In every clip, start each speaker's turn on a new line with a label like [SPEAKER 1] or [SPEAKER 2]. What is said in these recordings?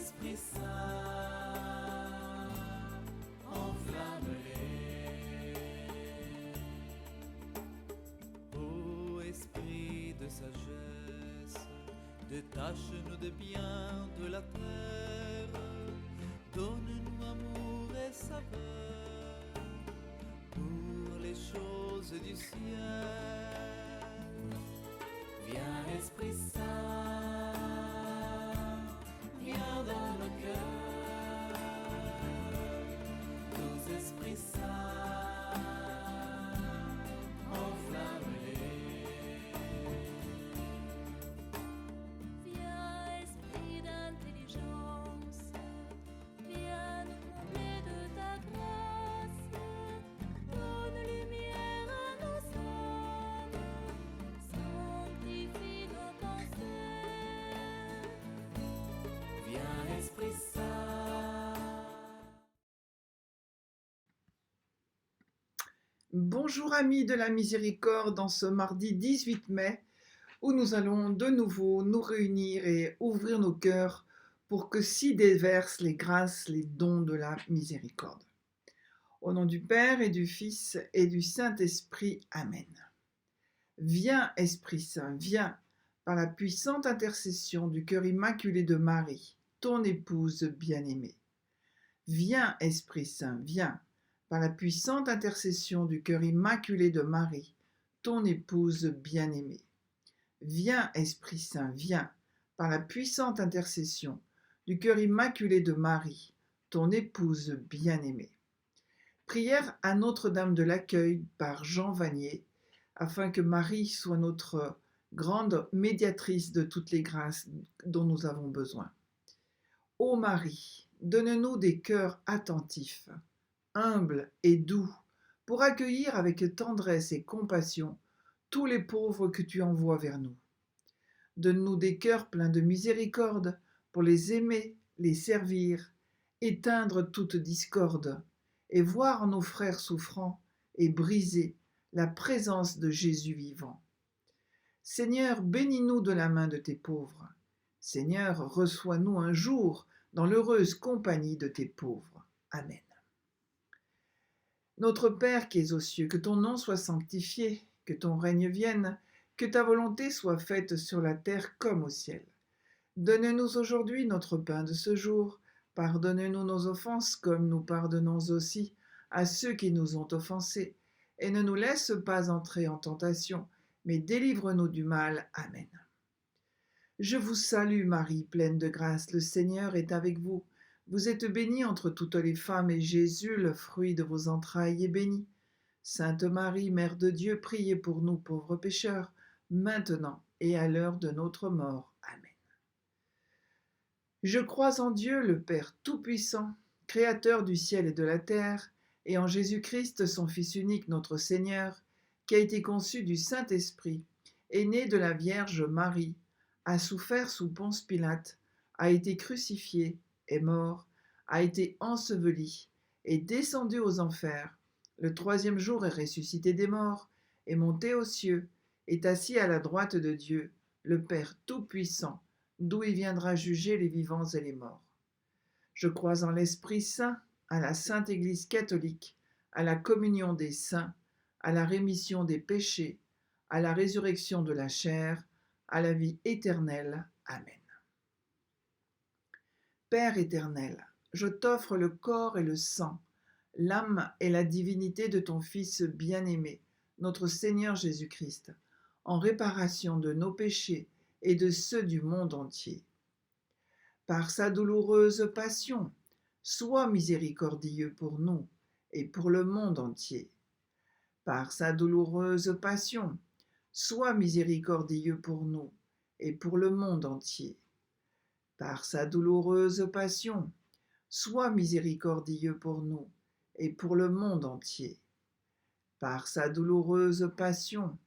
[SPEAKER 1] Esprit Saint, enflamme-les. Ô Esprit de sagesse, détache-nous des biens de la terre, donne-nous amour et saveur pour les choses du ciel. Viens Esprit Saint, viens dans nos cœurs, tous esprits saints, enflamme-les.
[SPEAKER 2] Viens, esprit d'intelligence, viens nous combler de ta grâce, donne lumière à nos âmes, sanctifie nos pensées.
[SPEAKER 1] Viens Esprit Saint.
[SPEAKER 3] Bonjour amis de la miséricorde, en ce mardi 18 mai, où nous allons de nouveau nous réunir et ouvrir nos cœurs pour que s'y déversent les grâces, les dons de la miséricorde. Au nom du Père et du Fils et du Saint-Esprit, Amen. Viens Esprit Saint, viens, par la puissante intercession du cœur immaculé de Marie, ton épouse bien-aimée. Viens Esprit Saint, viens, par la puissante intercession du cœur immaculé de Marie, ton épouse bien-aimée. Viens Esprit Saint, viens, par la puissante intercession du cœur immaculé de Marie, ton épouse bien-aimée. Prière à Notre-Dame de l'Accueil par Jean Vanier, afin que Marie soit notre grande médiatrice de toutes les grâces dont nous avons besoin. Ô Marie, donne-nous des cœurs attentifs, humbles et doux, pour accueillir avec tendresse et compassion tous les pauvres que tu envoies vers nous. Donne-nous des cœurs pleins de miséricorde pour les aimer, les servir, éteindre toute discorde, et voir en nos frères souffrants et brisés la présence de Jésus vivant. Seigneur, bénis-nous de la main de tes pauvres. Seigneur, reçois-nous un jour dans l'heureuse compagnie de tes pauvres. Amen. Notre Père qui es aux cieux, que ton nom soit sanctifié, que ton règne vienne, que ta volonté soit faite sur la terre comme au ciel. Donne-nous aujourd'hui notre pain de ce jour. Pardonne-nous nos offenses comme nous pardonnons aussi à ceux qui nous ont offensés. Et ne nous laisse pas entrer en tentation, mais délivre-nous du mal. Amen. Je vous salue Marie, pleine de grâce, le Seigneur est avec vous. Vous êtes bénie entre toutes les femmes, et Jésus, le fruit de vos entrailles, est béni. Sainte Marie, Mère de Dieu, priez pour nous pauvres pécheurs, maintenant et à l'heure de notre mort. Amen. Je crois en Dieu, le Père Tout-Puissant, Créateur du ciel et de la terre, et en Jésus-Christ, son Fils unique, notre Seigneur, qui a été conçu du Saint-Esprit, est né de la Vierge Marie, a souffert sous Ponce Pilate, a été crucifié, est mort, a été enseveli, est descendu aux enfers, le troisième jour est ressuscité des morts, est monté aux cieux, est assis à la droite de Dieu, le Père Tout-Puissant, d'où il viendra juger les vivants et les morts. Je crois en l'Esprit Saint, à la Sainte Église catholique, à la communion des saints, à la rémission des péchés, à la résurrection de la chair, à la vie éternelle. Amen. Père éternel, je t'offre le corps et le sang, l'âme et la divinité de ton Fils bien-aimé, notre Seigneur Jésus-Christ, en réparation de nos péchés et de ceux du monde entier. Par sa douloureuse passion, sois miséricordieux pour nous et pour le monde entier. Par sa douloureuse passion, sois miséricordieux pour nous et pour le monde entier. Par sa douloureuse passion, sois miséricordieux pour nous et pour le monde entier. Par sa douloureuse passion,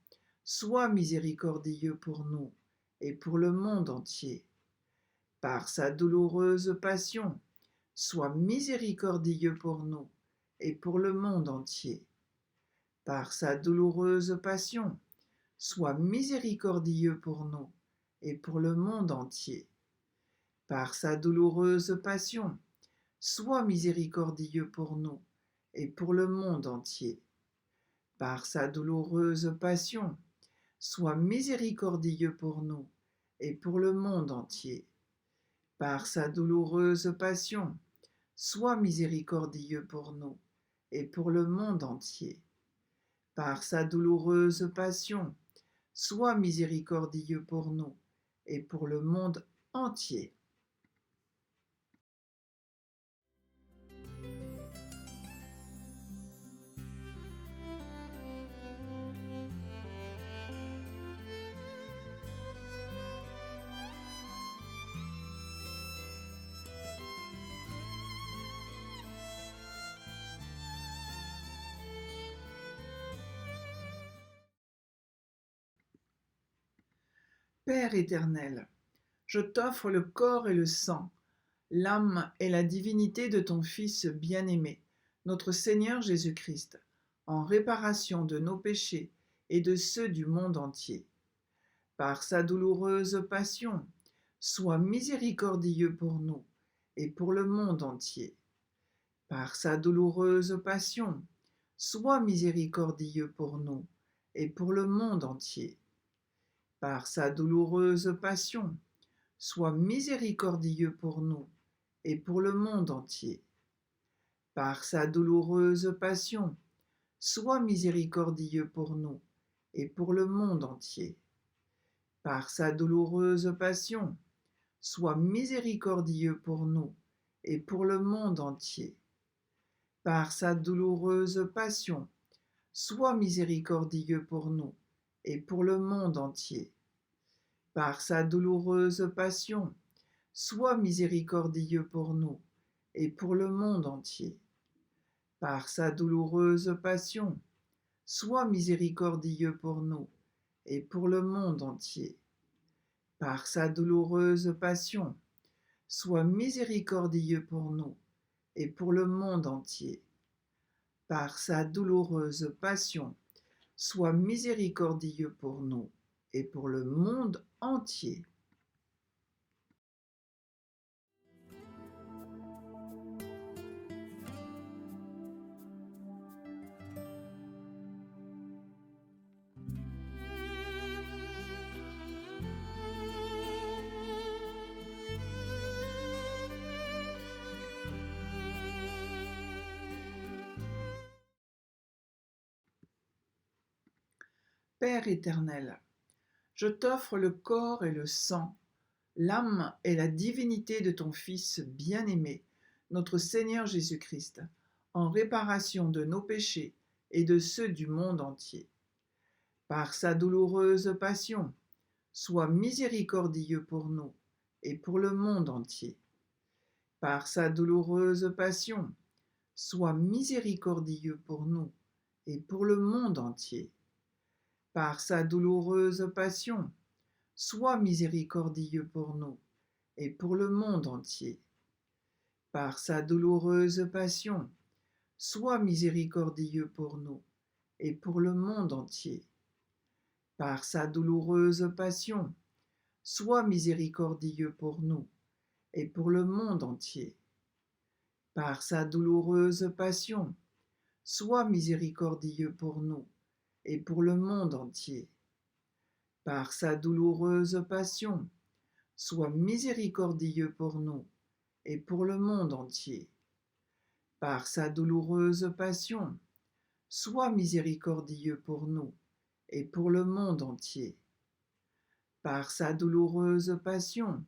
[SPEAKER 3] sois miséricordieux pour nous et pour le monde entier. Par sa douloureuse passion, sois miséricordieux pour nous et pour le monde entier. Par sa douloureuse passion, sois miséricordieux pour nous et pour le monde entier. par sa douloureuse passion, sois miséricordieux pour nous et pour le monde entier. Par sa douloureuse passion, sois miséricordieux pour nous et pour le monde entier. Par sa douloureuse passion, sois miséricordieux pour nous et pour le monde entier. Par sa douloureuse passion, sois miséricordieux pour nous et pour le monde entier. Père éternel, je t'offre le corps et le sang, l'âme et la divinité de ton Fils bien-aimé, notre Seigneur Jésus-Christ, en réparation de nos péchés et de ceux du monde entier. Par sa douloureuse passion, sois miséricordieux pour nous et pour le monde entier. Par sa douloureuse passion, sois miséricordieux pour nous et pour le monde entier. Par sa douloureuse passion, sois miséricordieux pour nous et pour le monde entier. Par sa douloureuse passion, sois miséricordieux pour nous et pour le monde entier. Par sa douloureuse passion, sois miséricordieux pour nous et pour le monde entier. Par sa douloureuse passion, sois miséricordieux pour nous et pour le monde entier. Par sa douloureuse passion, sois miséricordieux pour nous et pour le monde entier. Par sa douloureuse passion, sois miséricordieux pour nous et pour le monde entier. Par sa douloureuse passion, sois miséricordieux pour nous et pour le monde entier. Par sa douloureuse passion, sois miséricordieux pour nous et pour le monde entier. Père éternel, je t'offre le corps et le sang, l'âme et la divinité de ton Fils bien-aimé, notre Seigneur Jésus-Christ, en réparation de nos péchés et de ceux du monde entier. Par sa douloureuse passion, sois miséricordieux pour nous et pour le monde entier. Par sa douloureuse passion, sois miséricordieux pour nous et pour le monde entier. Par sa douloureuse passion, sois miséricordieux pour nous et pour le monde entier. Par sa douloureuse passion, sois miséricordieux pour nous et pour le monde entier. Par sa douloureuse passion, sois miséricordieux pour nous et pour le monde entier. Par sa douloureuse passion, sois miséricordieux pour nous et pour le monde entier. Par sa douloureuse passion, sois miséricordieux pour nous et pour le monde entier. Par sa douloureuse passion, sois miséricordieux pour nous et pour le monde entier. Par sa douloureuse passion,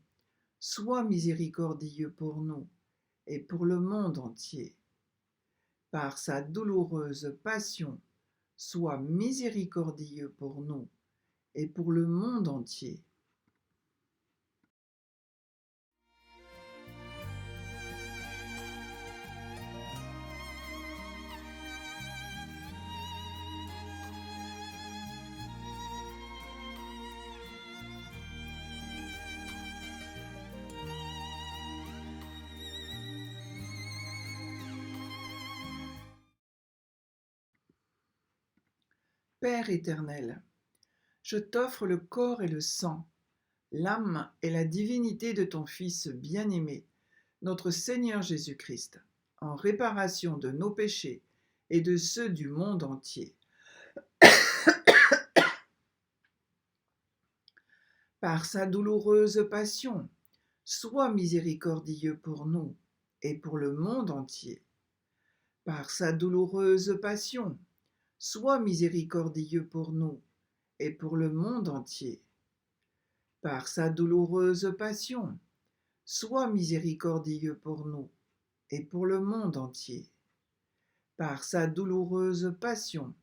[SPEAKER 3] sois miséricordieux pour nous et pour le monde entier. Par sa douloureuse passion, sois miséricordieux pour nous et pour le monde entier. Père éternel, je t'offre le corps et le sang, l'âme et la divinité de ton Fils bien-aimé, notre Seigneur Jésus-Christ, en réparation de nos péchés et de ceux du monde entier. Par sa douloureuse passion, sois miséricordieux pour nous et pour le monde entier. Par sa douloureuse passion, sois miséricordieux pour nous et pour le monde entier. Par sa douloureuse passion, sois miséricordieux pour nous et pour le monde entier. Par sa douloureuse passion,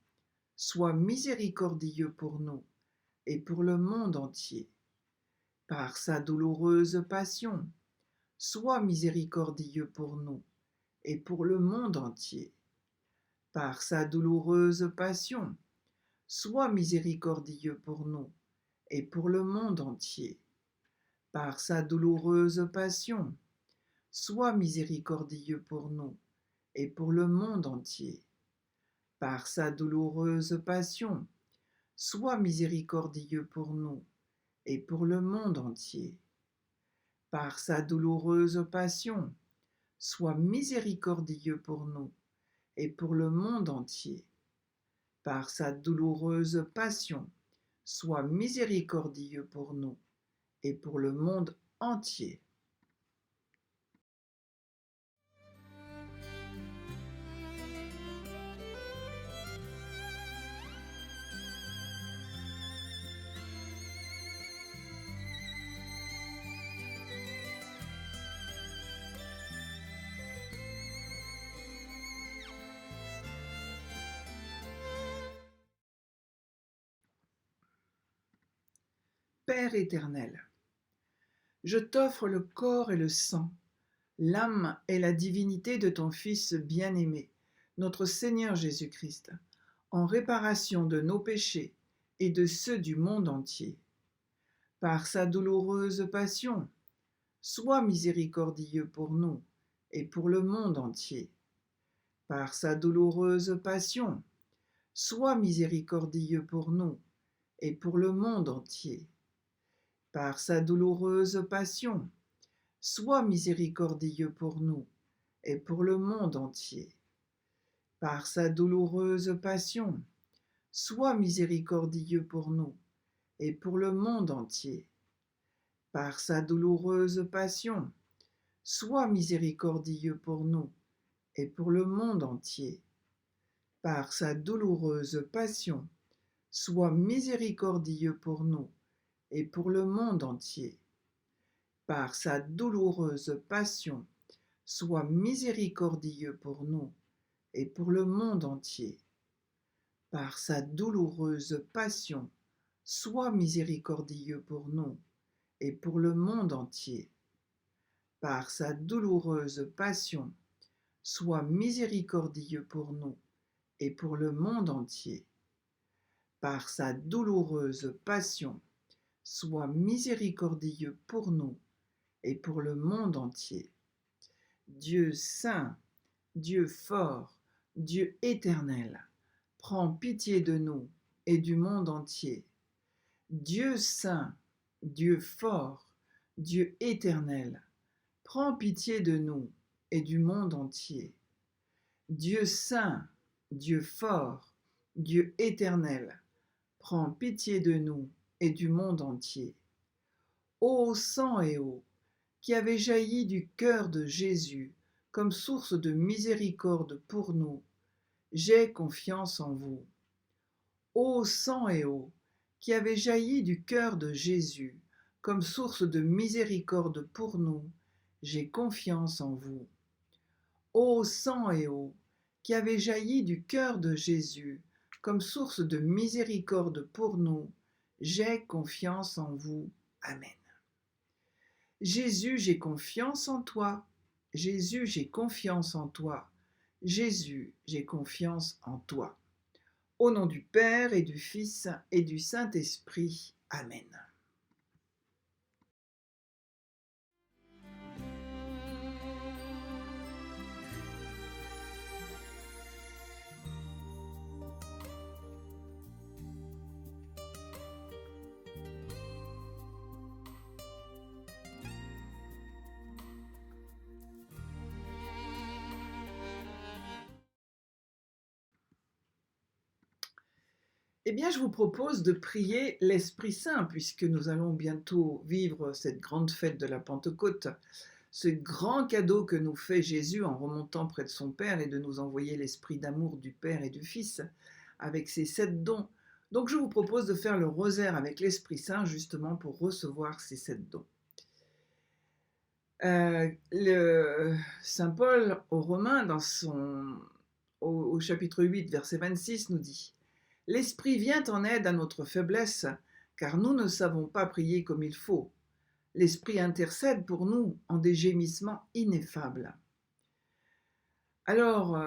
[SPEAKER 3] sois miséricordieux pour nous et pour le monde entier. Par sa douloureuse passion, sois miséricordieux pour nous et pour le monde entier. Par sa douloureuse passion, sois miséricordieux pour nous et pour le monde entier. Par sa douloureuse passion, sois miséricordieux pour nous et pour le monde entier. Par sa douloureuse passion, sois miséricordieux pour nous et pour le monde entier. Par sa douloureuse passion, sois miséricordieux pour nous et pour le monde entier. Par sa douloureuse passion, sois miséricordieux pour nous et pour le monde entier. Père éternel, je t'offre le corps et le sang, l'âme et la divinité de ton Fils bien-aimé, notre Seigneur Jésus-Christ, en réparation de nos péchés et de ceux du monde entier. Par sa douloureuse passion, sois miséricordieux pour nous et pour le monde entier. Par sa douloureuse passion, sois miséricordieux pour nous et pour le monde entier. Par sa douloureuse passion, sois miséricordieux pour nous et pour le monde entier. Par sa douloureuse passion, sois miséricordieux pour nous et pour le monde entier. Par sa douloureuse passion, sois miséricordieux pour nous et pour le monde entier. Par sa douloureuse passion, sois miséricordieux pour nous et pour le monde entier. Par sa douloureuse passion, sois miséricordieux pour nous et pour le monde entier. Par sa douloureuse passion, sois miséricordieux pour nous et pour le monde entier. Par sa douloureuse passion, sois miséricordieux pour nous et pour le monde entier. Par sa douloureuse passion, sois miséricordieux pour nous et pour le monde entier. Dieu saint, Dieu fort, Dieu éternel, prends pitié de nous et du monde entier. Dieu saint, Dieu fort, Dieu éternel, prends pitié de nous et du monde entier. Dieu saint, Dieu fort, Dieu éternel, prends pitié de nous et du monde entier. Ô sang et eau, qui avez jailli du cœur de Jésus comme source de miséricorde pour nous, j'ai confiance en vous. Ô sang et eau, qui avez jailli du cœur de Jésus comme source de miséricorde pour nous, j'ai confiance en vous. Ô sang et eau, qui avez jailli du cœur de Jésus comme source de miséricorde pour nous, j'ai confiance en vous. Amen. Jésus, j'ai confiance en toi. Jésus, j'ai confiance en toi. Jésus, j'ai confiance en toi. Au nom du Père et du Fils et du Saint-Esprit. Amen. Eh bien, je vous propose de prier l'Esprit Saint, puisque nous allons bientôt vivre cette grande fête de la Pentecôte, ce grand cadeau que nous fait Jésus en remontant près de son Père et de nous envoyer l'Esprit d'amour du Père et du Fils, avec ses 7 dons. Donc je vous propose de faire le rosaire avec l'Esprit Saint, justement pour recevoir ces 7 dons. Le Saint Paul aux Romains, au chapitre 8, verset 26, nous dit « L'Esprit vient en aide à notre faiblesse, car nous ne savons pas prier comme il faut. L'Esprit intercède pour nous en des gémissements ineffables. » Alors,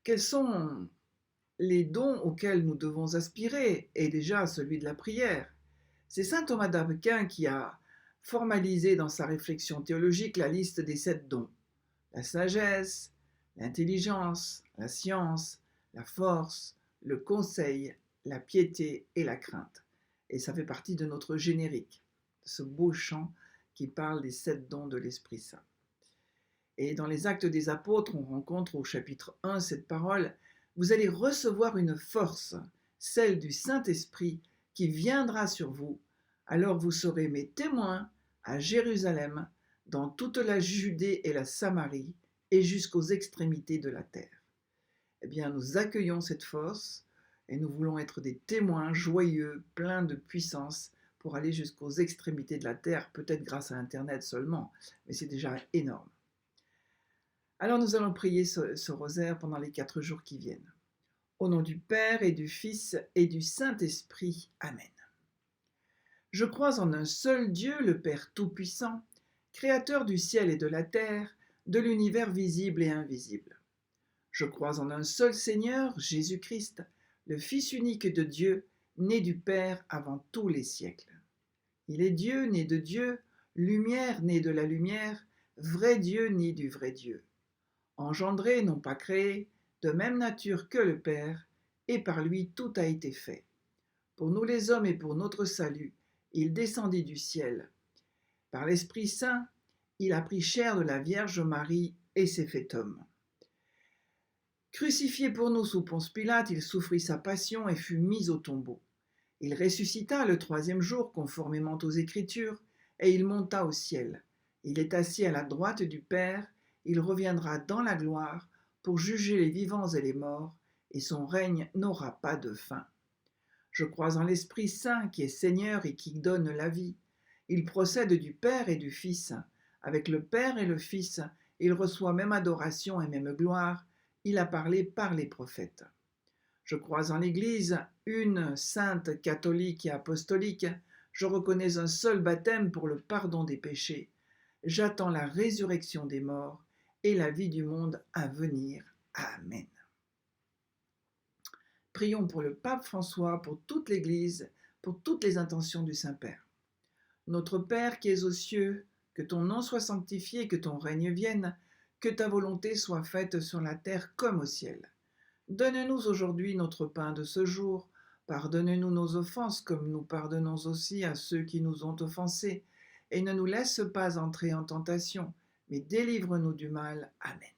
[SPEAKER 3] quels sont les dons auxquels nous devons aspirer? Et déjà celui de la prière. C'est saint Thomas d'Aquin qui a formalisé dans sa réflexion théologique la liste des 7 dons. La sagesse, l'intelligence, la science, la force, le conseil, la piété et la crainte. Et ça fait partie de notre générique, ce beau chant qui parle des 7 dons de l'Esprit Saint. Et dans les Actes des Apôtres, on rencontre au chapitre 1 cette parole « Vous allez recevoir une force, celle du Saint-Esprit, qui viendra sur vous. Alors vous serez mes témoins à Jérusalem, dans toute la Judée et la Samarie, et jusqu'aux extrémités de la terre. » Eh bien, nous accueillons cette force et nous voulons être des témoins joyeux, pleins de puissance, pour aller jusqu'aux extrémités de la terre, peut-être grâce à Internet seulement, mais c'est déjà énorme. Alors nous allons prier ce rosaire pendant les 4 jours qui viennent. Au nom du Père et du Fils et du Saint-Esprit. Amen. Je crois en un seul Dieu, le Père Tout-Puissant, Créateur du ciel et de la terre, de l'univers visible et invisible. Je crois en un seul Seigneur, Jésus-Christ, le Fils unique de Dieu, né du Père avant tous les siècles. Il est Dieu, né de Dieu, lumière, né de la lumière, vrai Dieu, né du vrai Dieu. Engendré, non pas créé, de même nature que le Père, et par lui tout a été fait. Pour nous les hommes et pour notre salut, il descendit du ciel. Par l'Esprit Saint, il a pris chair de la Vierge Marie et s'est fait homme. Crucifié pour nous sous Ponce Pilate, il souffrit sa passion et fut mis au tombeau. Il ressuscita le 3e jour conformément aux Écritures, et il monta au ciel. Il est assis à la droite du Père, il reviendra dans la gloire pour juger les vivants et les morts, et son règne n'aura pas de fin. Je crois en l'Esprit Saint qui est Seigneur et qui donne la vie. Il procède du Père et du Fils. Avec le Père et le Fils, il reçoit même adoration et même gloire. Il a parlé par les prophètes. Je crois en l'Église, une, sainte, catholique et apostolique. Je reconnais un seul baptême pour le pardon des péchés. J'attends la résurrection des morts et la vie du monde à venir. Amen. Prions pour le pape François, pour toute l'Église, pour toutes les intentions du Saint-Père. Notre Père qui es aux cieux, que ton nom soit sanctifié, que ton règne vienne, que ta volonté soit faite sur la terre comme au ciel. Donne-nous aujourd'hui notre pain de ce jour. Pardonne-nous nos offenses comme nous pardonnons aussi à ceux qui nous ont offensés. Et ne nous laisse pas entrer en tentation, mais délivre-nous du mal. Amen.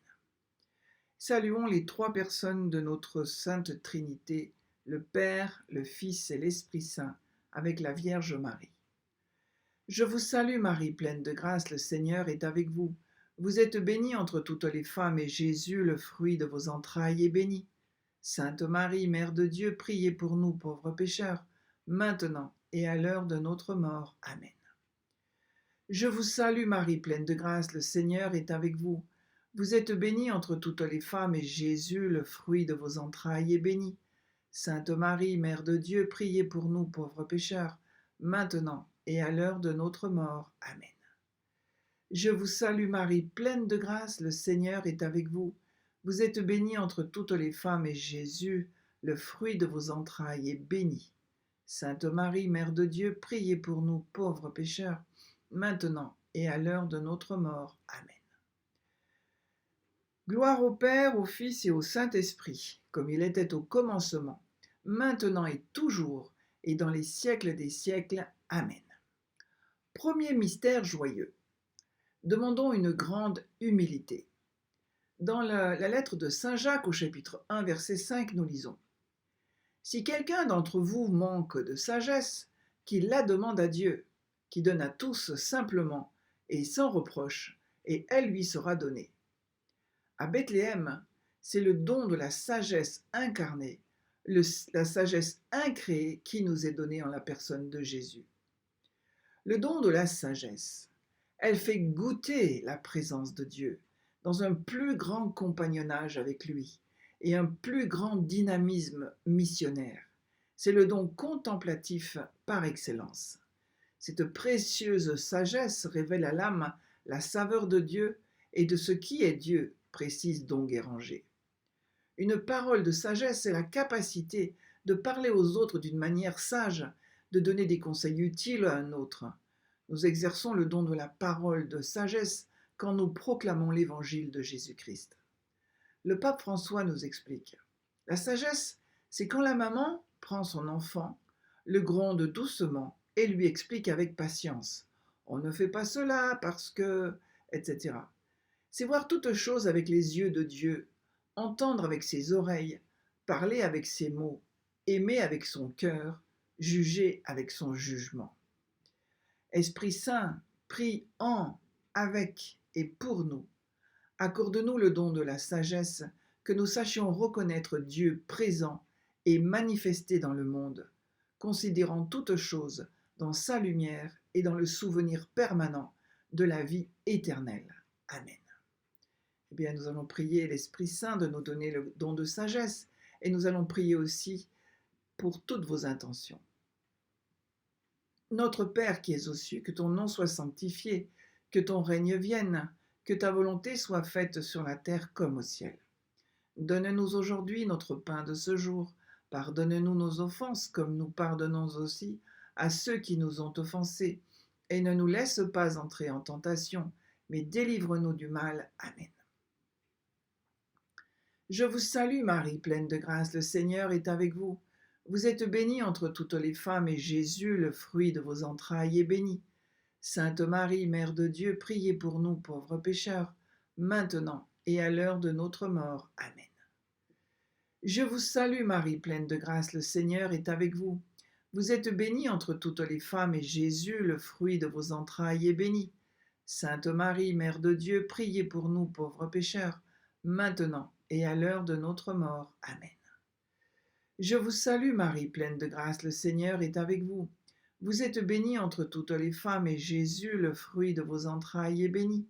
[SPEAKER 3] Saluons les 3 personnes de notre Sainte Trinité, le Père, le Fils et l'Esprit Saint, avec la Vierge Marie. Je vous salue Marie, pleine de grâce, le Seigneur est avec vous. Vous êtes bénie entre toutes les femmes, et Jésus, le fruit de vos entrailles, est béni. Sainte Marie, Mère de Dieu, priez pour nous pauvres pécheurs, maintenant et à l'heure de notre mort. Amen. Je vous salue Marie, pleine de grâce, le Seigneur est avec vous. Vous êtes bénie entre toutes les femmes, et Jésus, le fruit de vos entrailles, est béni. Sainte Marie, Mère de Dieu, priez pour nous pauvres pécheurs, maintenant et à l'heure de notre mort. Amen. Je vous salue Marie, pleine de grâce, le Seigneur est avec vous. Vous êtes bénie entre toutes les femmes, et Jésus, le fruit de vos entrailles, est béni. Sainte Marie, Mère de Dieu, priez pour nous pauvres pécheurs, maintenant et à l'heure de notre mort. Amen. Gloire au Père, au Fils et au Saint-Esprit, comme il était au commencement, maintenant et toujours, et dans les siècles des siècles. Amen. Premier mystère joyeux. Demandons une grande humilité. Dans la lettre de Saint Jacques au chapitre 1, verset 5, nous lisons Si quelqu'un d'entre vous manque de sagesse, qu'il la demande à Dieu, qui donne à tous simplement et sans reproche, et elle lui sera donnée. À Bethléem, c'est le don de la sagesse incarnée, la sagesse incréée qui nous est donnée en la personne de Jésus. Le don de la sagesse, elle fait goûter la présence de Dieu dans un plus grand compagnonnage avec lui et un plus grand dynamisme missionnaire. C'est le don contemplatif par excellence. Cette précieuse sagesse révèle à l'âme la saveur de Dieu et de ce qui est Dieu, précise Don Guéranger. Une parole de sagesse est la capacité de parler aux autres d'une manière sage, de donner des conseils utiles à un autre. Nous exerçons le don de la parole de sagesse quand nous proclamons l'évangile de Jésus-Christ. Le pape François nous explique. La sagesse, c'est quand la maman prend son enfant, le gronde doucement et lui explique avec patience. On ne fait pas cela parce que, etc. C'est voir toute chose avec les yeux de Dieu, entendre avec ses oreilles, parler avec ses mots, aimer avec son cœur, juger avec son jugement. Esprit Saint, prie en, avec et pour nous. Accorde-nous le don de la sagesse, que nous sachions reconnaître Dieu présent et manifesté dans le monde, considérant toutes choses dans sa lumière et dans le souvenir permanent de la vie éternelle. Amen. Eh bien, nous allons prier l'Esprit Saint de nous donner le don de sagesse et nous allons prier aussi pour toutes vos intentions. Notre Père qui es aux cieux, que ton nom soit sanctifié, que ton règne vienne, que ta volonté soit faite sur la terre comme au ciel. Donne-nous aujourd'hui notre pain de ce jour. Pardonne-nous nos offenses comme nous pardonnons aussi à ceux qui nous ont offensés. Et ne nous laisse pas entrer en tentation, mais délivre-nous du mal. Amen. Je vous salue Marie, pleine de grâce, le Seigneur est avec vous. Vous êtes bénie entre toutes les femmes, et Jésus, le fruit de vos entrailles, est béni. Sainte Marie, Mère de Dieu, priez pour nous pauvres pécheurs, maintenant et à l'heure de notre mort. Amen. Je vous salue Marie, pleine de grâce, le Seigneur est avec vous. Vous êtes bénie entre toutes les femmes, et Jésus, le fruit de vos entrailles, est béni. Sainte Marie, Mère de Dieu, priez pour nous pauvres pécheurs, maintenant et à l'heure de notre mort. Amen. Je vous salue Marie, pleine de grâce, le Seigneur est avec vous. Vous êtes bénie entre toutes les femmes, et Jésus, le fruit de vos entrailles, est béni.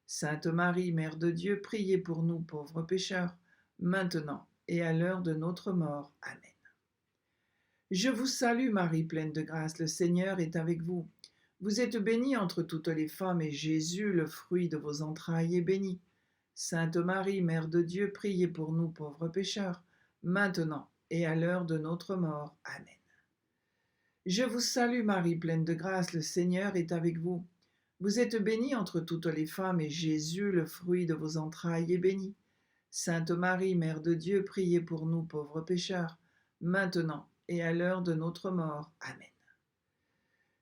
[SPEAKER 3] Sainte Marie, Mère de Dieu, priez pour nous pauvres pécheurs, maintenant et à l'heure de notre mort. Amen. Je vous salue Marie, pleine de grâce, le Seigneur est avec vous. Vous êtes bénie entre toutes les femmes, et Jésus, le fruit de vos entrailles, est béni. Sainte Marie, Mère de Dieu, priez pour nous pauvres pécheurs, maintenant et à l'heure de notre mort. Amen. Je vous salue Marie, pleine de grâce, le Seigneur est avec vous. Vous êtes bénie entre toutes les femmes, et Jésus, le fruit de vos entrailles, est béni. Sainte Marie, Mère de Dieu, priez pour nous pauvres pécheurs, maintenant et à l'heure de notre mort. Amen.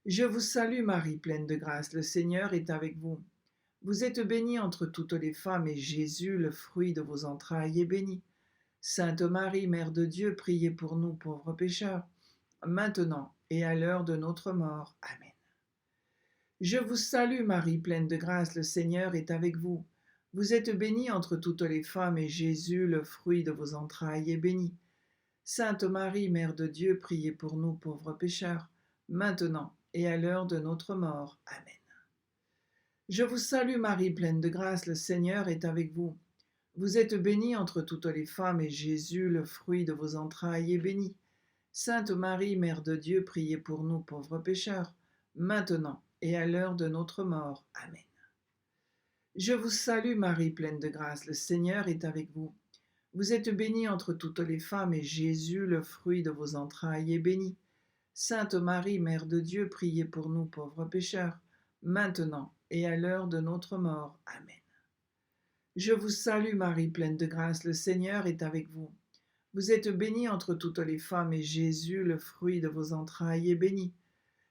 [SPEAKER 3] Je vous salue Marie, pleine de grâce, le Seigneur est avec vous. Vous êtes bénie entre toutes les femmes, et Jésus, le fruit de vos entrailles, est béni. Sainte Marie, Mère de Dieu, priez pour nous pauvres pécheurs, maintenant et à l'heure de notre mort. Amen. Je vous salue Marie, pleine de grâce, le Seigneur est avec vous. Vous êtes bénie entre toutes les femmes, et Jésus, le fruit de vos entrailles, est béni. Sainte Marie, Mère de Dieu, priez pour nous pauvres pécheurs, maintenant et à l'heure de notre mort. Amen. Je vous salue Marie, pleine de grâce, le Seigneur est avec vous. Vous êtes bénie entre toutes les femmes, et Jésus, le fruit de vos entrailles, est béni. Sainte Marie, Mère de Dieu, priez pour nous pauvres pécheurs, maintenant et à l'heure de notre mort. Amen. Je vous salue Marie, pleine de grâce, le Seigneur est avec vous. Vous êtes bénie entre toutes les femmes, et Jésus, le fruit de vos entrailles, est béni. Sainte Marie, Mère de Dieu, priez pour nous pauvres pécheurs, maintenant et à l'heure de notre mort. Amen. Je vous salue Marie, pleine de grâce, le Seigneur est avec vous. Vous êtes bénie entre toutes les femmes, et Jésus, le fruit de vos entrailles, est béni.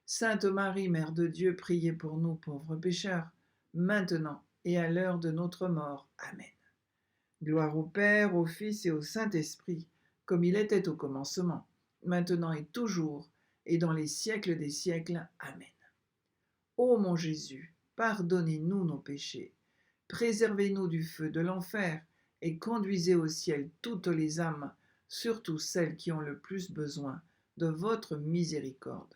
[SPEAKER 3] Sainte Marie, Mère de Dieu, priez pour nous pauvres pécheurs, maintenant et à l'heure de notre mort. Amen. Gloire au Père, au Fils et au Saint-Esprit, comme il était au commencement, maintenant et toujours, et dans les siècles des siècles. Amen. Ô mon Jésus, pardonnez-nous nos péchés, préservez-nous du feu de l'enfer, et conduisez au ciel toutes les âmes, surtout celles qui ont le plus besoin de votre miséricorde.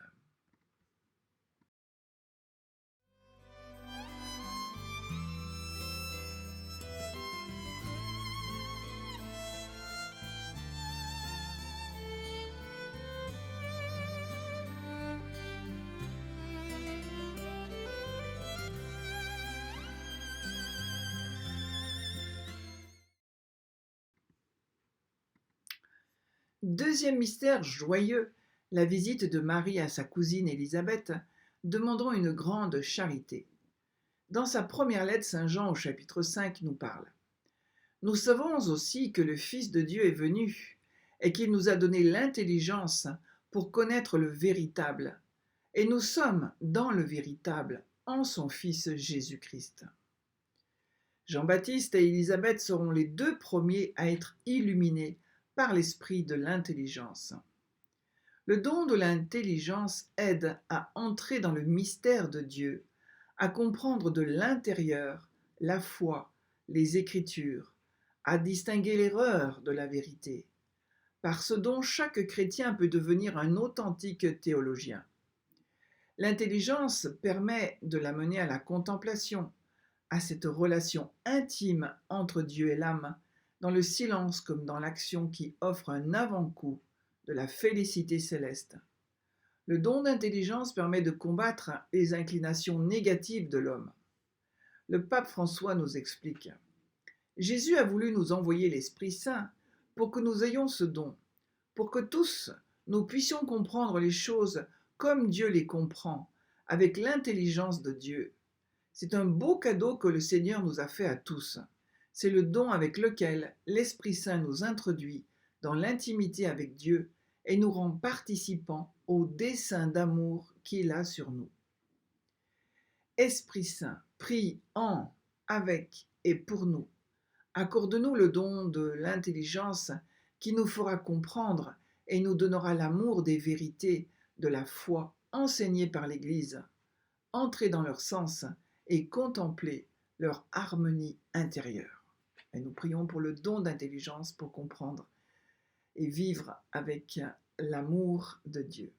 [SPEAKER 3] Deuxième mystère joyeux, la visite de Marie à sa cousine Élisabeth, demandant une grande charité. Dans sa première lettre, Saint Jean au chapitre 5 nous parle. Nous savons aussi que le Fils de Dieu est venu et qu'il nous a donné l'intelligence pour connaître le véritable. Et nous sommes dans le véritable en son Fils Jésus-Christ. Jean-Baptiste et Élisabeth seront les deux premiers à être illuminés par l'esprit de l'intelligence. Le don de l'intelligence aide à entrer dans le mystère de Dieu, à comprendre de l'intérieur la foi, les Écritures, à distinguer l'erreur de la vérité. Par ce don, chaque chrétien peut devenir un authentique théologien. L'intelligence permet de l'amener à la contemplation, à cette relation intime entre Dieu et l'âme, dans le silence comme dans l'action qui offre un avant-goût de la félicité céleste. Le don d'intelligence permet de combattre les inclinations négatives de l'homme. Le pape François nous explique. Jésus a voulu nous envoyer l'Esprit Saint pour que nous ayons ce don, pour que tous nous puissions comprendre les choses comme Dieu les comprend, avec l'intelligence de Dieu. C'est un beau cadeau que le Seigneur nous a fait à tous. C'est le don avec lequel l'Esprit Saint nous introduit dans l'intimité avec Dieu et nous rend participants au dessein d'amour qu'il a sur nous. Esprit Saint, prie en, avec et pour nous. Accorde-nous le don de l'intelligence qui nous fera comprendre et nous donnera l'amour des vérités de la foi enseignées par l'Église. Entrer dans leur sens et contempler leur harmonie intérieure. Et nous prions pour le don d'intelligence pour comprendre et vivre avec l'amour de Dieu.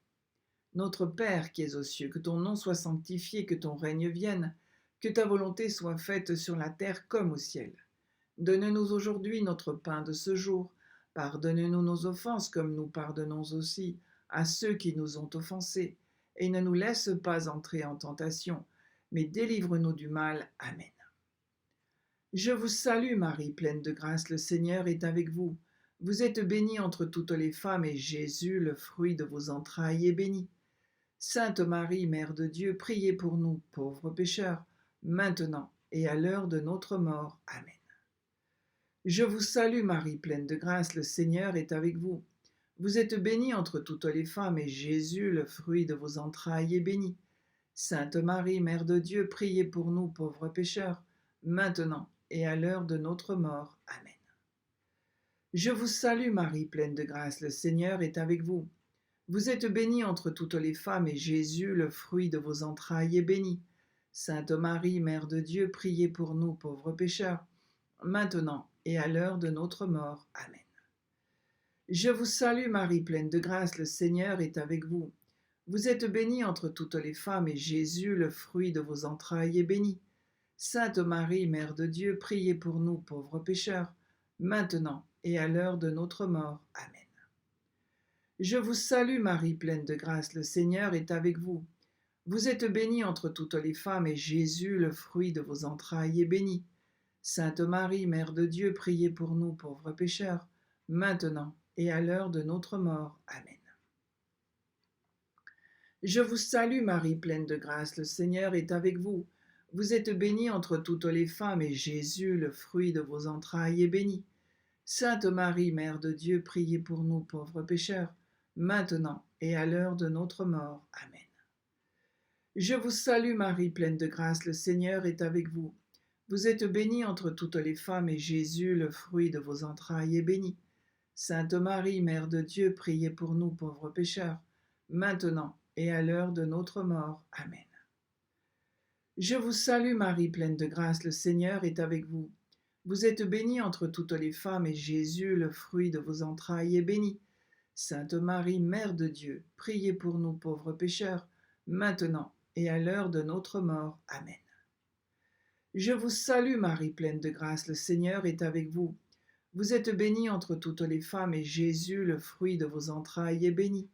[SPEAKER 3] Notre Père qui es aux cieux, que ton nom soit sanctifié, que ton règne vienne, que ta volonté soit faite sur la terre comme au ciel. Donne-nous aujourd'hui notre pain de ce jour. Pardonne-nous nos offenses comme nous pardonnons aussi à ceux qui nous ont offensés. Et ne nous laisse pas entrer en tentation, mais délivre-nous du mal. Amen. Je vous salue Marie, pleine de grâce, le Seigneur est avec vous. Vous êtes bénie entre toutes les femmes, et Jésus, le fruit de vos entrailles, est béni. Sainte Marie, Mère de Dieu, priez pour nous, pauvres pécheurs, maintenant et à l'heure de notre mort. Amen. Je vous salue Marie, pleine de grâce, le Seigneur est avec vous. Vous êtes bénie entre toutes les femmes, et Jésus, le fruit de vos entrailles, est béni. Sainte Marie, Mère de Dieu, priez pour nous, pauvres pécheurs, maintenant et à l'heure de notre mort. Amen. Je vous salue Marie, pleine de grâce, le Seigneur est avec vous. Vous êtes bénie entre toutes les femmes, et Jésus, le fruit de vos entrailles, est béni. Sainte Marie, Mère de Dieu, priez pour nous, pauvres pécheurs, maintenant et à l'heure de notre mort. Amen. Je vous salue Marie, pleine de grâce, le Seigneur est avec vous. Vous êtes bénie entre toutes les femmes, et Jésus, le fruit de vos entrailles, est béni. Sainte Marie, Mère de Dieu, priez pour nous, pauvres pécheurs, maintenant et à l'heure de notre mort. Amen. Je vous salue Marie, pleine de grâce, le Seigneur est avec vous. Vous êtes bénie entre toutes les femmes, et Jésus, le fruit de vos entrailles, est béni. Sainte Marie, Mère de Dieu, priez pour nous, pauvres pécheurs, maintenant et à l'heure de notre mort. Amen. Je vous salue Marie, pleine de grâce, le Seigneur est avec vous. Vous êtes bénie entre toutes les femmes, et Jésus, le fruit de vos entrailles, est béni. Sainte Marie, Mère de Dieu, priez pour nous, pauvres pécheurs, maintenant et à l'heure de notre mort. Amen. Je vous salue Marie, pleine de grâce, le Seigneur est avec vous. Vous êtes bénie entre toutes les femmes, et Jésus, le fruit de vos entrailles, est béni. Sainte Marie, Mère de Dieu, priez pour nous pauvres pécheurs, maintenant et à l'heure de notre mort. Amen. Je vous salue Marie, pleine de grâce, le Seigneur est avec vous. Vous êtes bénie entre toutes les femmes, et Jésus, le fruit de vos entrailles, est béni. Sainte Marie, Mère de Dieu, priez pour nous pauvres pécheurs, maintenant et à l'heure de notre mort. Amen. Je vous salue Marie, pleine de grâce, le Seigneur est avec vous. Vous êtes bénie entre toutes les femmes, et Jésus, le fruit de vos entrailles, est béni.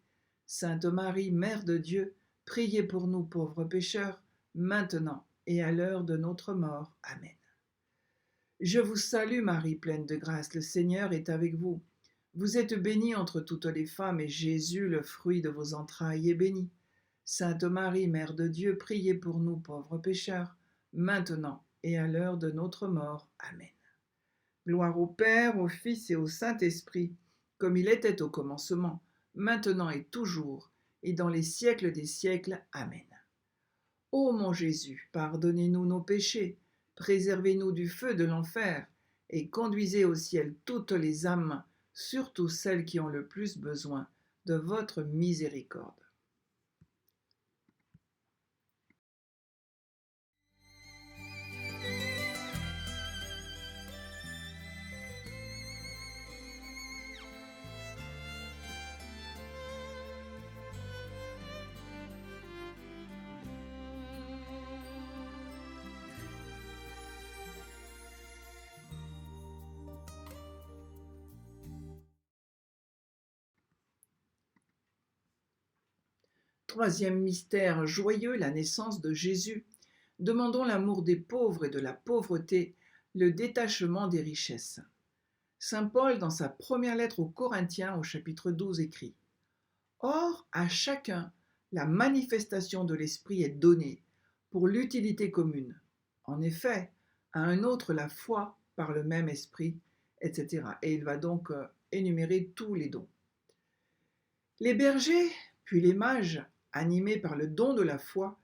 [SPEAKER 3] Sainte Marie, Mère de Dieu, priez pour nous pauvres pécheurs, maintenant et à l'heure de notre mort. Amen. Je vous salue Marie, pleine de grâce, le Seigneur est avec vous. Vous êtes bénie entre toutes les femmes, et Jésus, le fruit de vos entrailles, est béni. Sainte Marie, Mère de Dieu, priez pour nous pauvres pécheurs, maintenant et à l'heure de notre mort. Amen. Gloire au Père, au Fils et au Saint-Esprit, comme il était au commencement, maintenant et toujours, et dans les siècles des siècles. Amen. Ô mon Jésus, pardonnez-nous nos péchés, préservez-nous du feu de l'enfer, et conduisez au ciel toutes les âmes, surtout celles qui ont le plus besoin de votre miséricorde. Troisième mystère joyeux, la naissance de Jésus. Demandons l'amour des pauvres et de la pauvreté, le détachement des richesses. Saint Paul, dans sa première lettre aux Corinthiens, au chapitre 12, écrit « Or, à chacun, la manifestation de l'Esprit est donnée pour l'utilité commune. En effet, à un autre la foi par le même Esprit, etc. » Et il va donc énumérer tous les dons. Les bergers, puis les mages, animés par le don de la foi,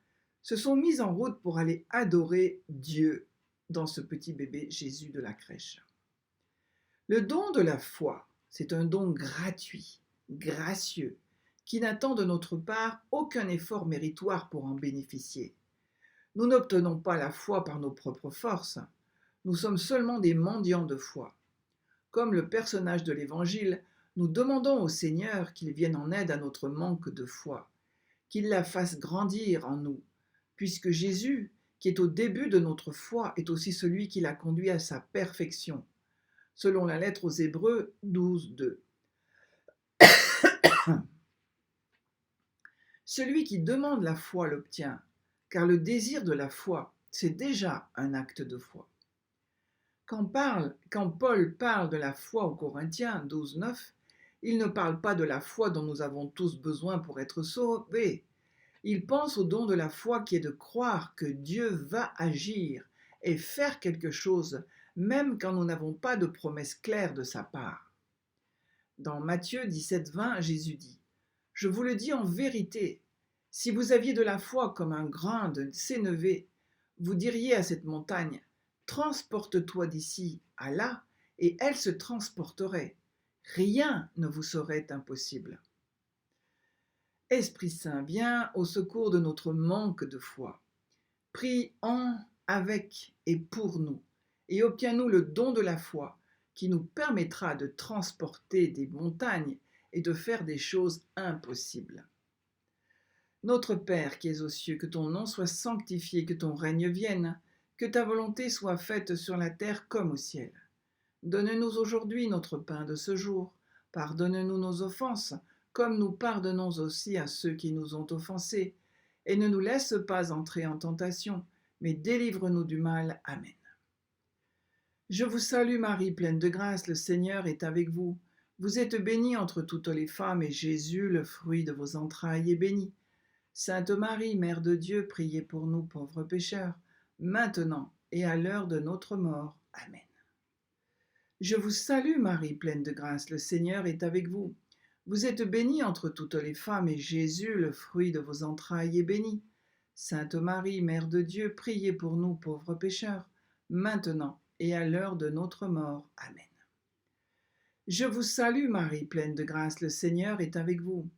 [SPEAKER 3] se sont mis en route pour aller adorer Dieu dans ce petit bébé Jésus de la crèche. Le don de la foi, c'est un don gratuit, gracieux, qui n'attend de notre part aucun effort méritoire pour en bénéficier. Nous n'obtenons pas la foi par nos propres forces, nous sommes seulement des mendiants de foi. Comme le personnage de l'Évangile, nous demandons au Seigneur qu'il vienne en aide à notre manque de foi, qu'il la fasse grandir en nous, puisque Jésus, qui est au début de notre foi, est aussi celui qui l'a conduit à sa perfection, selon la lettre aux Hébreux 12, 2. Celui qui demande la foi l'obtient, car le désir de la foi, c'est déjà un acte de foi. Quand Paul parle de la foi aux Corinthiens 12, 9, il ne parle pas de la foi dont nous avons tous besoin pour être sauvés. Il pense au don de la foi qui est de croire que Dieu va agir et faire quelque chose, même quand nous n'avons pas de promesse claire de sa part. Dans Matthieu 17, 20, Jésus dit « Je vous le dis en vérité, si vous aviez de la foi comme un grain de sénévé, vous diriez à cette montagne « Transporte-toi d'ici à là » et elle se transporterait. Rien ne vous serait impossible. Esprit Saint, viens au secours de notre manque de foi. Prie en, avec et pour nous, et obtiens-nous le don de la foi qui nous permettra de transporter des montagnes et de faire des choses impossibles. Notre Père qui es aux cieux, que ton nom soit sanctifié, que ton règne vienne, que ta volonté soit faite sur la terre comme au ciel. Donne-nous aujourd'hui notre pain de ce jour. Pardonne-nous nos offenses, comme nous pardonnons aussi à ceux qui nous ont offensés. Et ne nous laisse pas entrer en tentation, mais délivre-nous du mal. Amen. Je vous salue Marie, pleine de grâce, le Seigneur est avec vous. Vous êtes bénie entre toutes les femmes, et Jésus, le fruit de vos entrailles, est béni. Sainte Marie, Mère de Dieu, priez pour nous pauvres pécheurs, maintenant et à l'heure de notre mort. Amen. Je vous salue Marie, pleine de grâce, le Seigneur est avec vous. Vous êtes bénie entre toutes les femmes, et Jésus, le fruit de vos entrailles, est béni. Sainte Marie, Mère de Dieu, priez pour nous pauvres pécheurs, maintenant et à l'heure de notre mort. Amen. Je vous salue Marie, pleine de grâce, le Seigneur est avec vous.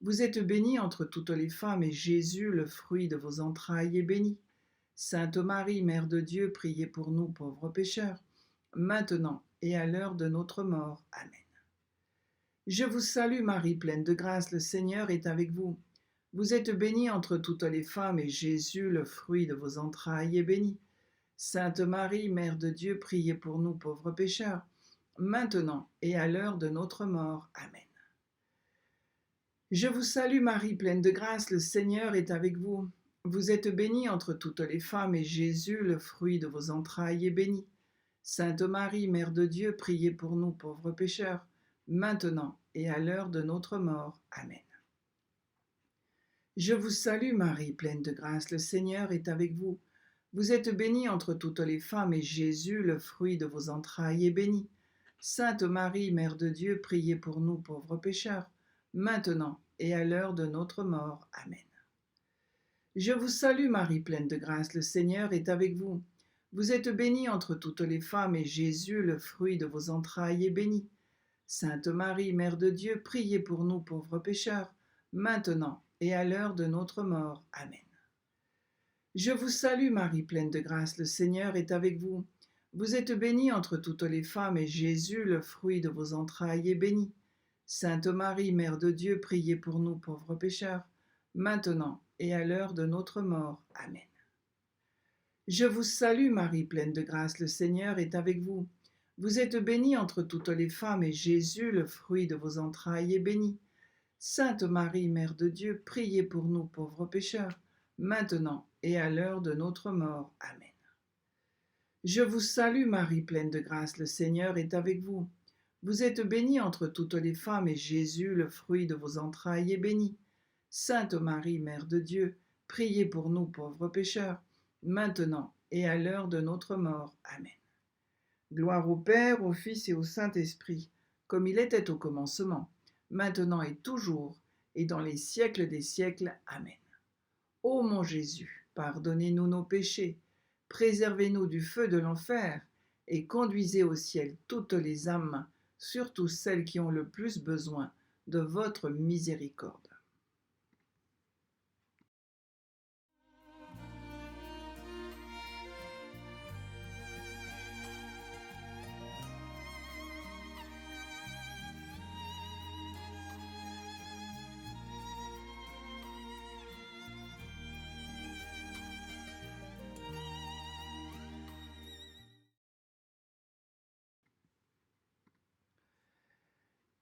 [SPEAKER 3] Vous êtes bénie entre toutes les femmes, et Jésus, le fruit de vos entrailles, est béni. Sainte Marie, Mère de Dieu, priez pour nous pauvres pécheurs, maintenant et à l'heure de notre mort. Amen. Je vous salue Marie, pleine de grâce, le Seigneur est avec vous. Vous êtes bénie entre toutes les femmes, et Jésus, le fruit de vos entrailles, est béni. Sainte Marie, Mère de Dieu, priez pour nous pauvres pécheurs, maintenant et à l'heure de notre mort. Amen. Je vous salue Marie, pleine de grâce, le Seigneur est avec vous. Vous êtes bénie entre toutes les femmes, et Jésus, le fruit de vos entrailles, est béni. Sainte Marie, Mère de Dieu, priez pour nous pauvres pécheurs, maintenant et à l'heure de notre mort. Amen. Je vous salue Marie, pleine de grâce, le Seigneur est avec vous. Vous êtes bénie entre toutes les femmes, et Jésus, le fruit de vos entrailles, est béni. Sainte Marie, Mère de Dieu, priez pour nous pauvres pécheurs, maintenant et à l'heure de notre mort. Amen. Je vous salue Marie, pleine de grâce, le Seigneur est avec vous. Vous êtes bénie entre toutes les femmes, et Jésus, le fruit de vos entrailles, est béni. Sainte Marie, Mère de Dieu, priez pour nous pauvres pécheurs, maintenant et à l'heure de notre mort. Amen. Je vous salue Marie, pleine de grâce, le Seigneur est avec vous. Vous êtes bénie entre toutes les femmes, et Jésus, le fruit de vos entrailles, est béni. Sainte Marie, Mère de Dieu, priez pour nous pauvres pécheurs, maintenant et à l'heure de notre mort. Amen. Je vous salue Marie, pleine de grâce, le Seigneur est avec vous. Vous êtes bénie entre toutes les femmes, et Jésus, le fruit de vos entrailles, est béni. Sainte Marie, Mère de Dieu, priez pour nous pauvres pécheurs, maintenant et à l'heure de notre mort. Amen. Je vous salue Marie, pleine de grâce, le Seigneur est avec vous. Vous êtes bénie entre toutes les femmes, et Jésus, le fruit de vos entrailles, est béni. Sainte Marie, Mère de Dieu, priez pour nous pauvres pécheurs, maintenant et à l'heure de notre mort. Amen. Gloire au Père, au Fils et au Saint-Esprit, comme il était au commencement, maintenant et toujours, et dans les siècles des siècles. Amen. Ô mon Jésus, pardonnez-nous nos péchés, préservez-nous du feu de l'enfer, et conduisez au ciel toutes les âmes, surtout celles qui ont le plus besoin de votre miséricorde.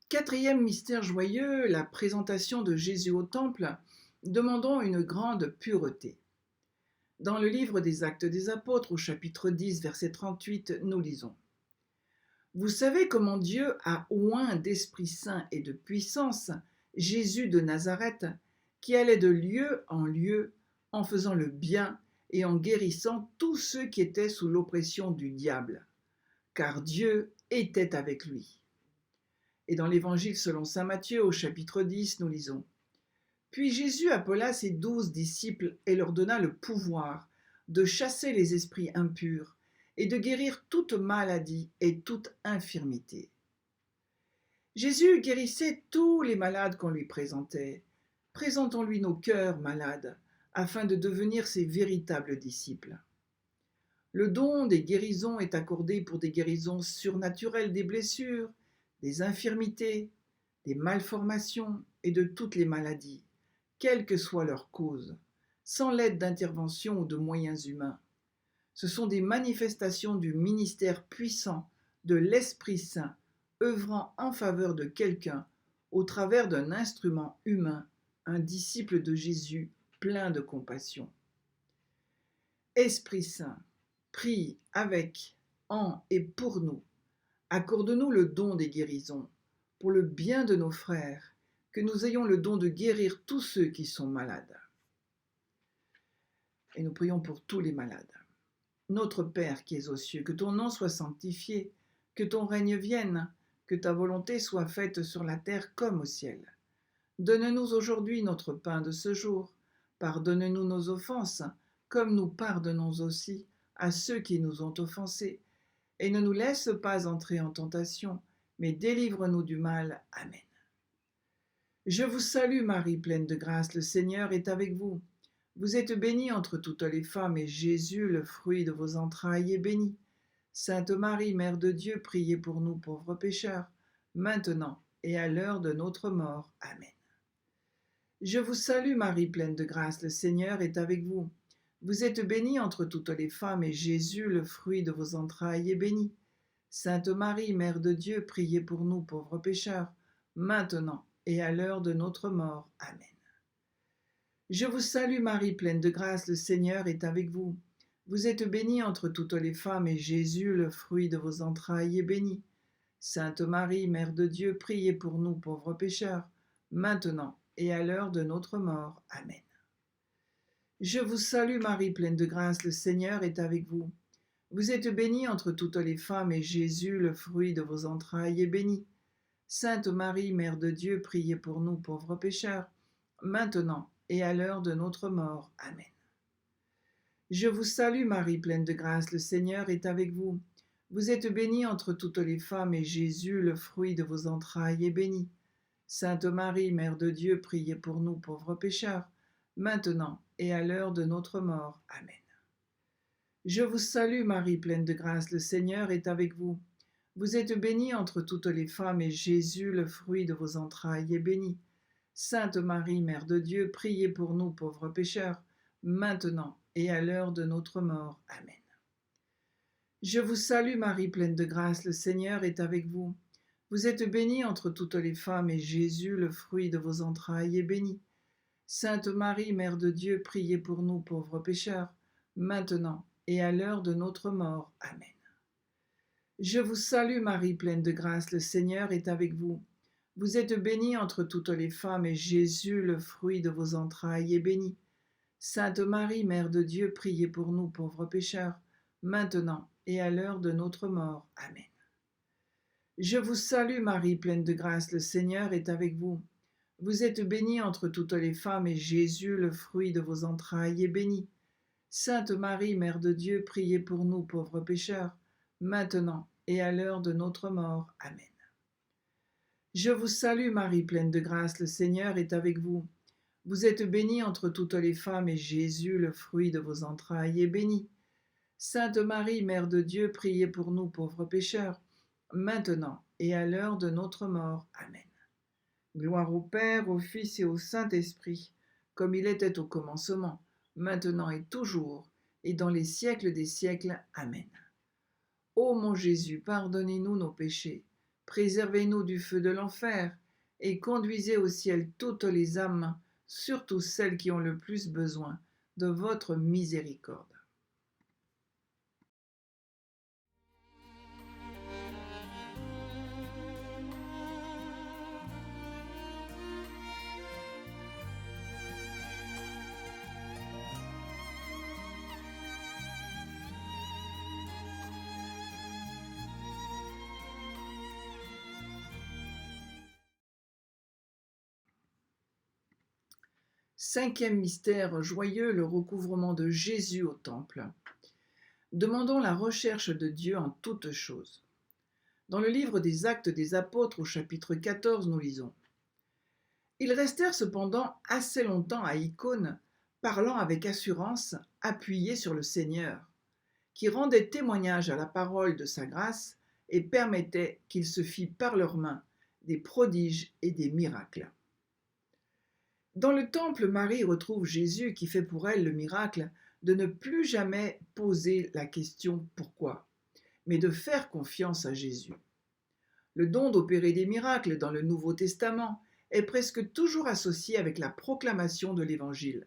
[SPEAKER 3] Quatrième mystère joyeux, la présentation de Jésus au temple, demandons une grande pureté. Dans le livre des Actes des Apôtres, au chapitre 10, verset 38, nous lisons « Vous savez comment Dieu a oint d'Esprit Saint et de puissance Jésus de Nazareth, qui allait de lieu en lieu en faisant le bien et en guérissant tous ceux qui étaient sous l'oppression du diable, car Dieu était avec lui. » Et dans l'Évangile selon saint Matthieu, au chapitre 10, nous lisons « Puis Jésus appela ses 12 disciples et leur donna le pouvoir de chasser les esprits impurs et de guérir toute maladie et toute infirmité. » Jésus guérissait tous les malades qu'on lui présentait. Présentons-lui nos cœurs malades, afin de devenir ses véritables disciples. Le don des guérisons est accordé pour des guérisons surnaturelles des blessures, des infirmités, des malformations et de toutes les maladies, quelle que soit leur cause, sans l'aide d'intervention ou de moyens humains. Ce sont des manifestations du ministère puissant de l'Esprit Saint œuvrant en faveur de quelqu'un au travers d'un instrument humain, un disciple de Jésus plein de compassion. Esprit Saint, prie avec, en et pour nous. Accorde-nous le don des guérisons, pour le bien de nos frères, que nous ayons le don de guérir tous ceux qui sont malades. Et nous prions pour tous les malades. Notre Père qui es aux cieux, que ton nom soit sanctifié, que ton règne vienne, que ta volonté soit faite sur la terre comme au ciel. Donne-nous aujourd'hui notre pain de ce jour. Pardonne-nous nos offenses, comme nous pardonnons aussi à ceux qui nous ont offensés. Et ne nous laisse pas entrer en tentation, mais délivre-nous du mal. Amen. Je vous salue Marie, pleine de grâce, le Seigneur est avec vous. Vous êtes bénie entre toutes les femmes, et Jésus, le fruit de vos entrailles, est béni. Sainte Marie, Mère de Dieu, priez pour nous pauvres pécheurs, maintenant et à l'heure de notre mort. Amen. Je vous salue Marie, pleine de grâce, le Seigneur est avec vous. Vous êtes bénie entre toutes les femmes, et Jésus, le fruit de vos entrailles, est béni. Sainte Marie, Mère de Dieu, priez pour nous pauvres pécheurs, maintenant et à l'heure de notre mort. Amen. Je vous salue Marie, pleine de grâce, le Seigneur est avec vous. Vous êtes bénie entre toutes les femmes, et Jésus, le fruit de vos entrailles, est béni. Sainte Marie, Mère de Dieu, priez pour nous pauvres pécheurs, maintenant et à l'heure de notre mort. Amen. Je vous salue Marie, pleine de grâce, le Seigneur est avec vous. Vous êtes bénie entre toutes les femmes, et Jésus, le fruit de vos entrailles, est béni. Sainte Marie, Mère de Dieu, priez pour nous pauvres pécheurs, maintenant et à l'heure de notre mort. Amen. Je vous salue Marie, pleine de grâce, le Seigneur est avec vous. Vous êtes bénie entre toutes les femmes, et Jésus, le fruit de vos entrailles, est béni. Sainte Marie, Mère de Dieu, priez pour nous pauvres pécheurs, maintenant et à l'heure de notre mort. Amen. Je vous salue Marie, pleine de grâce, le Seigneur est avec vous. Vous êtes bénie entre toutes les femmes, et Jésus, le fruit de vos entrailles, est béni. Sainte Marie, Mère de Dieu, priez pour nous pauvres pécheurs, maintenant et à l'heure de notre mort. Amen. Je vous salue Marie, pleine de grâce, le Seigneur est avec vous. Vous êtes bénie entre toutes les femmes, et Jésus, le fruit de vos entrailles, est béni. Sainte Marie, Mère de Dieu, priez pour nous pauvres pécheurs, maintenant et à l'heure de notre mort. Amen. Je vous salue Marie, pleine de grâce, le Seigneur est avec vous. Vous êtes bénie entre toutes les femmes, et Jésus, le fruit de vos entrailles, est béni. Sainte Marie, Mère de Dieu, priez pour nous pauvres pécheurs, maintenant et à l'heure de notre mort. Amen. Je vous salue Marie, pleine de grâce, le Seigneur est avec vous. Vous êtes bénie entre toutes les femmes, et Jésus, le fruit de vos entrailles, est béni. Sainte Marie, Mère de Dieu, priez pour nous pauvres pécheurs, maintenant et à l'heure de notre mort. Amen. Je vous salue Marie, pleine de grâce, le Seigneur est avec vous. Vous êtes bénie entre toutes les femmes, et Jésus, le fruit de vos entrailles, est béni. Sainte Marie, Mère de Dieu, priez pour nous pauvres pécheurs, maintenant et à l'heure de notre mort. Amen. Gloire au Père, au Fils et au Saint-Esprit, comme il était au commencement, maintenant et toujours, et dans les siècles des siècles. Amen. Ô mon Jésus, pardonnez-nous nos péchés, préservez-nous du feu de l'enfer, et conduisez au ciel toutes les âmes, surtout celles qui ont le plus besoin de votre miséricorde. Cinquième mystère joyeux, le recouvrement de Jésus au temple. Demandons la recherche de Dieu en toutes choses. Dans le livre des Actes des Apôtres, au chapitre 14, nous lisons: Ils restèrent cependant assez longtemps à Icône, parlant avec assurance, appuyés sur le Seigneur, qui rendait témoignage à la parole de sa grâce et permettait qu'il se fît par leurs mains des prodiges et des miracles. Dans le temple, Marie retrouve Jésus qui fait pour elle le miracle de ne plus jamais poser la question « pourquoi ?», mais de faire confiance à Jésus. Le don d'opérer des miracles dans le Nouveau Testament est presque toujours associé avec la proclamation de l'Évangile.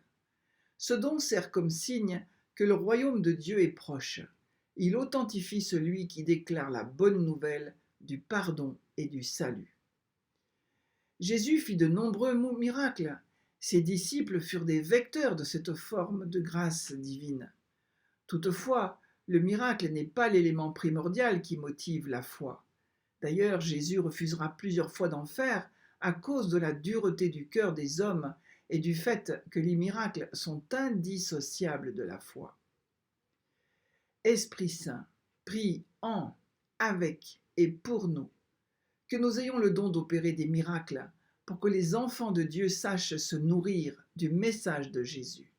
[SPEAKER 3] Ce don sert comme signe que le royaume de Dieu est proche. Il authentifie celui qui déclare la bonne nouvelle du pardon et du salut. Jésus fit de nombreux miracles. Ses disciples furent des vecteurs de cette forme de grâce divine. Toutefois, le miracle n'est pas l'élément primordial qui motive la foi. D'ailleurs, Jésus refusera plusieurs fois d'en faire à cause de la dureté du cœur des hommes et du fait que les miracles sont indissociables de la foi. Esprit Saint, prie en, avec et pour nous. que nous ayons le don d'opérer des miracles pour que les enfants de Dieu sachent se nourrir du message de Jésus.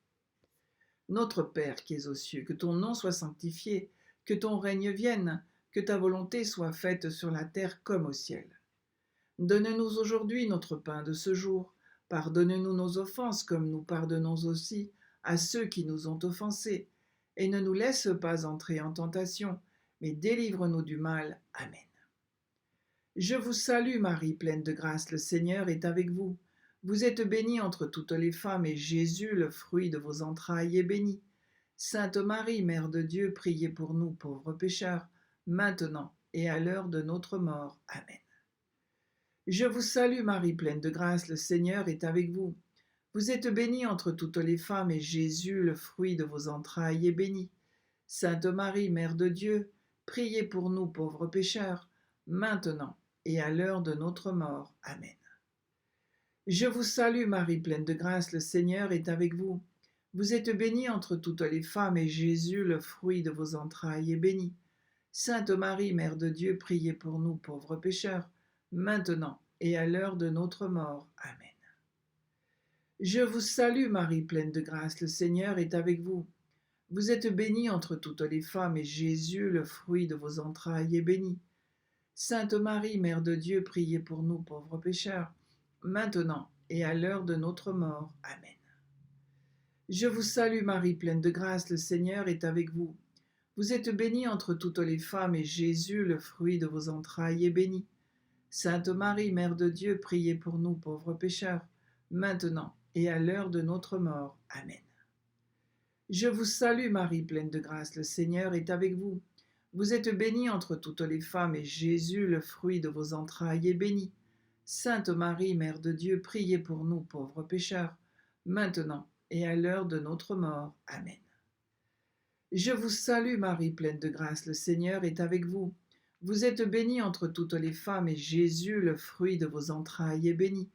[SPEAKER 3] Notre Père qui es aux cieux, que ton nom soit sanctifié, que ton règne vienne, que ta volonté soit faite sur la terre comme au ciel. Donne-nous aujourd'hui notre pain de ce jour. Pardonne-nous nos offenses comme nous pardonnons aussi à ceux qui nous ont offensés. Et ne nous laisse pas entrer en tentation, mais délivre-nous du mal. Amen. Je vous salue Marie, pleine de grâce, le Seigneur est avec vous. Vous êtes bénie entre toutes les femmes, et Jésus, le fruit de vos entrailles, est béni. Sainte Marie, Mère de Dieu, priez pour nous pauvres pécheurs, maintenant et à l'heure de notre mort. Amen. Je vous salue Marie, pleine de grâce, le Seigneur est avec vous. Vous êtes bénie entre toutes les femmes, et Jésus, le fruit de vos entrailles, est béni. Sainte Marie, Mère de Dieu, priez pour nous pauvres pécheurs, maintenant et à l'heure de notre mort. Amen. Je vous salue Marie, pleine de grâce, le Seigneur est avec vous. Vous êtes bénie entre toutes les femmes, et Jésus, le fruit de vos entrailles, est béni. Sainte Marie, Mère de Dieu, priez pour nous pauvres pécheurs, maintenant et à l'heure de notre mort. Amen. Je vous salue Marie, pleine de grâce, le Seigneur est avec vous. Vous êtes bénie entre toutes les femmes, et Jésus, le fruit de vos entrailles, est béni. Sainte Marie, Mère de Dieu, priez pour nous pauvres pécheurs, maintenant et à l'heure de notre mort. Amen. Je vous salue Marie, pleine de grâce, le Seigneur est avec vous. Vous êtes bénie entre toutes les femmes, et Jésus, le fruit de vos entrailles, est béni. Sainte Marie, Mère de Dieu, priez pour nous pauvres pécheurs, maintenant et à l'heure de notre mort. Amen. Je vous salue Marie, pleine de grâce, le Seigneur est avec vous. Vous êtes bénie entre toutes les femmes, et Jésus, le fruit de vos entrailles, est béni. Sainte Marie, Mère de Dieu, priez pour nous pauvres pécheurs, maintenant et à l'heure de notre mort. Amen. Je vous salue Marie, pleine de grâce, le Seigneur est avec vous. Vous êtes bénie entre toutes les femmes, et Jésus, le fruit de vos entrailles, est béni.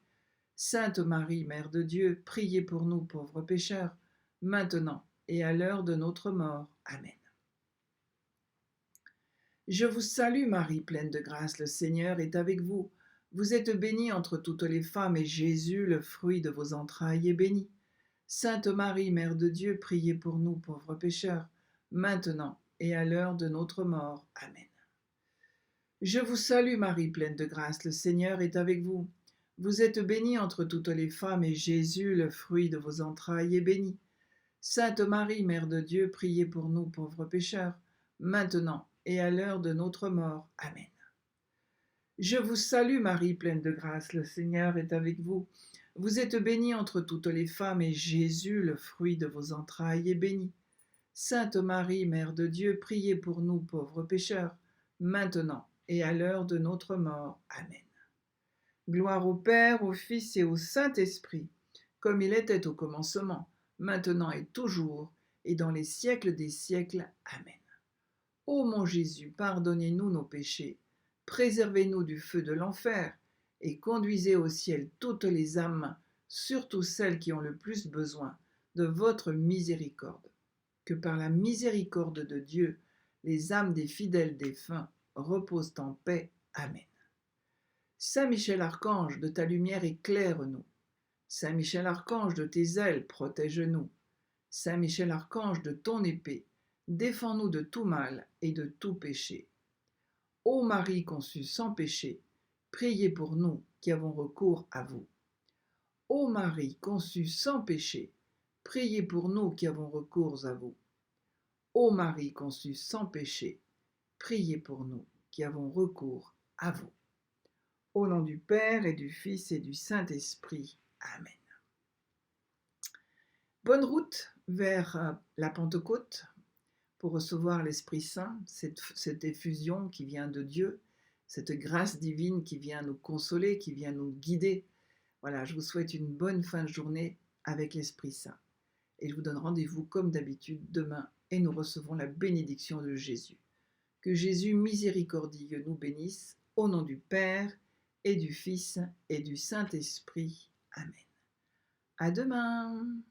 [SPEAKER 3] Sainte Marie, Mère de Dieu, priez pour nous pauvres pécheurs, maintenant et à l'heure de notre mort. Amen. Je vous salue Marie, pleine de grâce, le Seigneur est avec vous. Vous êtes bénie entre toutes les femmes, et Jésus, le fruit de vos entrailles, est béni. Sainte Marie, Mère de Dieu, priez pour nous pauvres pécheurs, maintenant et à l'heure de notre mort. Amen. Je vous salue Marie, pleine de grâce, le Seigneur est avec vous. Vous êtes bénie entre toutes les femmes, et Jésus, le fruit de vos entrailles, est béni. Sainte Marie, Mère de Dieu, priez pour nous pauvres pécheurs, maintenant et à l'heure de notre mort. Amen. Je vous salue Marie, pleine de grâce, le Seigneur est avec vous. Vous êtes bénie entre toutes les femmes, et Jésus, le fruit de vos entrailles, est béni. Sainte Marie, Mère de Dieu, priez pour nous pauvres pécheurs, maintenant et à l'heure de notre mort. Amen. Gloire au Père, au Fils et au Saint-Esprit, comme il était au commencement, maintenant et toujours, et dans les siècles des siècles. Amen. Ô mon Jésus, pardonnez-nous nos péchés, préservez-nous du feu de l'enfer, et conduisez au ciel toutes les âmes, surtout celles qui ont le plus besoin de votre miséricorde. Que par la miséricorde de Dieu, les âmes des fidèles défunts reposent en paix. Amen. Saint Michel Archange, de ta lumière éclaire-nous. Saint Michel Archange, de tes ailes protège-nous. Saint Michel Archange, de ton épée, défends-nous de tout mal et de tout péché. Ô Marie conçue sans péché, priez pour nous qui avons recours à vous. Ô Marie conçue sans péché, priez pour nous qui avons recours à vous. Ô Marie conçue sans péché, priez pour nous qui avons recours à vous. Au nom du Père et du Fils et du Saint-Esprit. Amen. Bonne route vers la Pentecôte pour recevoir l'Esprit Saint, cette effusion qui vient de Dieu, cette grâce divine qui vient nous consoler, qui vient nous guider. Voilà, je vous souhaite une bonne fin de journée avec l'Esprit Saint. Et je vous donne rendez-vous comme d'habitude demain et nous recevons la bénédiction de Jésus. Que Jésus miséricordieux nous bénisse au nom du Père et du Fils et du Saint-Esprit. Amen. À demain.